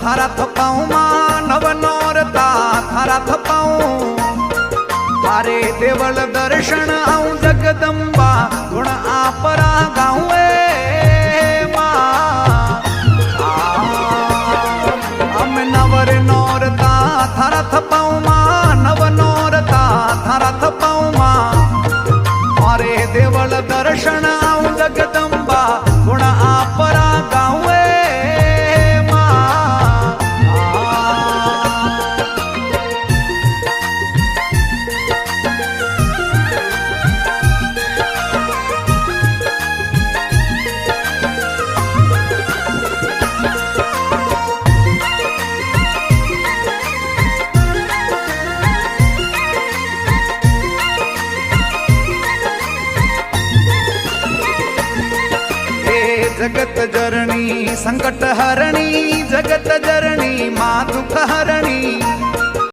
थारा थपाऊं मां नव नौरता थारा थपाऊं थारे देवल दर्शन आऊं जगदम्बा गुण आपरा गाऊं हम नवर नौरता थारा थपाऊं मां नव नौरता थारा थपाऊं मां मारे देवल दर्शन आऊं जगदम्बा गुण आपरा गाऊं जगत जरणी संकट हरणी जगत जरणी